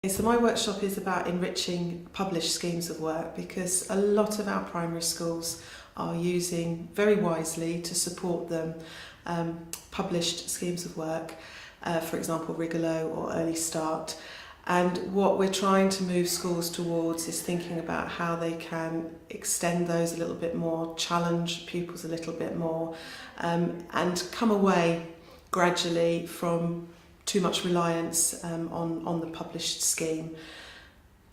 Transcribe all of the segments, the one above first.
So my workshop is about enriching published schemes of work, because a lot of our primary schools are using very wisely to support them published schemes of work, for example Rigolo or Early Start. And what we're trying to move schools towards is thinking about how they can extend those a little bit more, challenge pupils a little bit more, and come away gradually from too much reliance on the published scheme.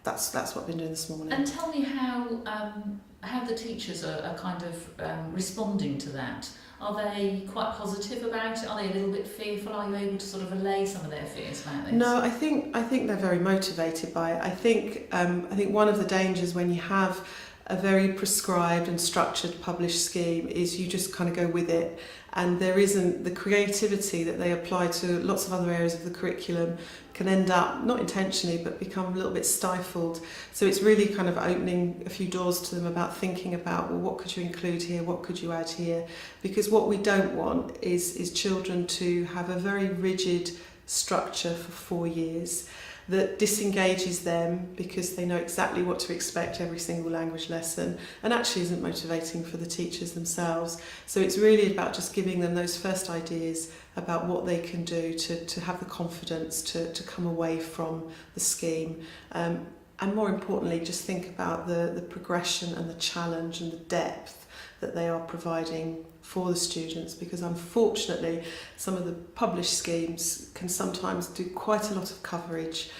That's what I've been doing this morning. And tell me how the teachers are kind of responding to that. Are they quite positive about it? Are they a little bit fearful? Are you able to sort of allay some of their fears about this? No, I think they're very motivated by it. I think one of the dangers when you have a very prescribed and structured published scheme is you just kind of go with it, and there isn't the creativity that they apply to lots of other areas of the curriculum can end up, not intentionally, but become a little bit stifled. So it's really kind of opening a few doors to them about thinking about, well, what could you include here, what could you add here? Because what we don't want is children to have a very rigid structure for 4 years that disengages them because they know exactly what to expect every single language lesson, and actually isn't motivating for the teachers themselves. So it's really about just giving them those first ideas about what they can do to have the confidence to come away from the scheme. And more importantly, just think about the progression and the challenge and the depth that they are providing for the students, because unfortunately some of the published schemes can sometimes do quite a lot of coverage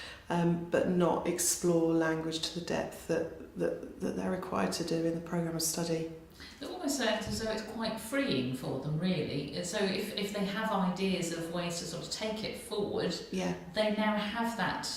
but not explore language to the depth that they're required to do in the programme of study. It almost sounds as though it's quite freeing for them, really. So if they have ideas of ways to sort of take it forward, yeah, they now have that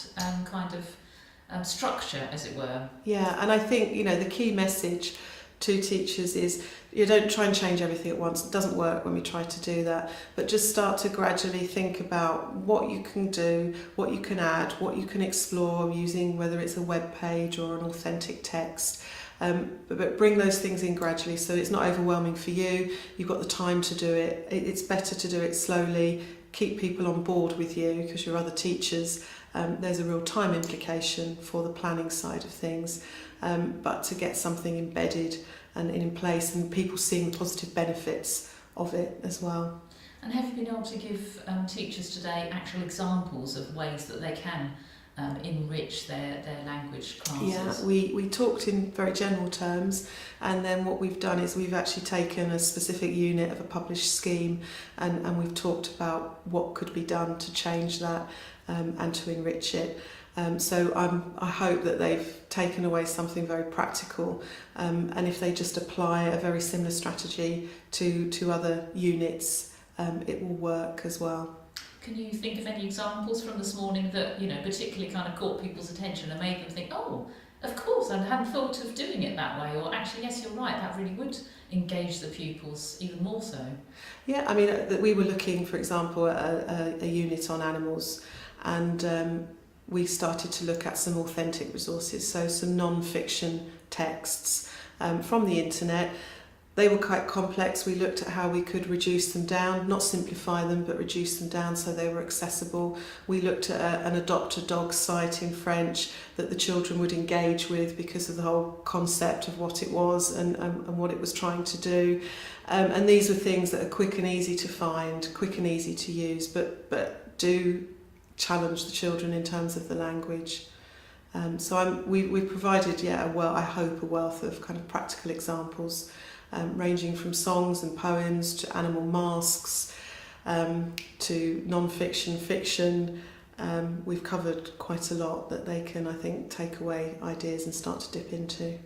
kind of structure, as it were. Yeah, and I think, the key message to teachers is you don't try and change everything at once. It doesn't work when we try to do that, but just start to gradually think about what you can do, what you can add, what you can explore using, whether it's a web page or an authentic text. But bring those things in gradually so it's not overwhelming for you. You've got the time to do it. It's better to do it slowly. Keep people on board with you because you're other teachers. There's a real time implication for the planning side of things, but to get something embedded and in place and people seeing the positive benefits of it as well. And have you been able to give teachers today actual examples of ways that they can enrich their language classes? Yeah, we talked in very general terms, and then what we've done is we've actually taken a specific unit of a published scheme and we've talked about what could be done to change that and to enrich it. So I hope that they've taken away something very practical, and if they just apply a very similar strategy to other units, it will work as well. Can you think of any examples from this morning that particularly kind of caught people's attention and made them think, oh, of course, I hadn't thought of doing it that way, or actually, yes, you're right, that really would engage the pupils even more so? Yeah, I mean, we were looking, for example, at a unit on animals, and we started to look at some authentic resources, so some non-fiction texts from the internet. They were quite complex. We looked at how we could reduce them down, not simplify them, but reduce them down so they were accessible. We looked at an adopt a dog site in French that the children would engage with because of the whole concept of what it was and what it was trying to do. And these were things that are quick and easy to find, quick and easy to use, but do challenge the children in terms of the language. So we provided, I hope, a wealth of kind of practical examples, ranging from songs and poems to animal masks, to non-fiction, fiction. We've covered quite a lot that they can, I think, take away ideas and start to dip into.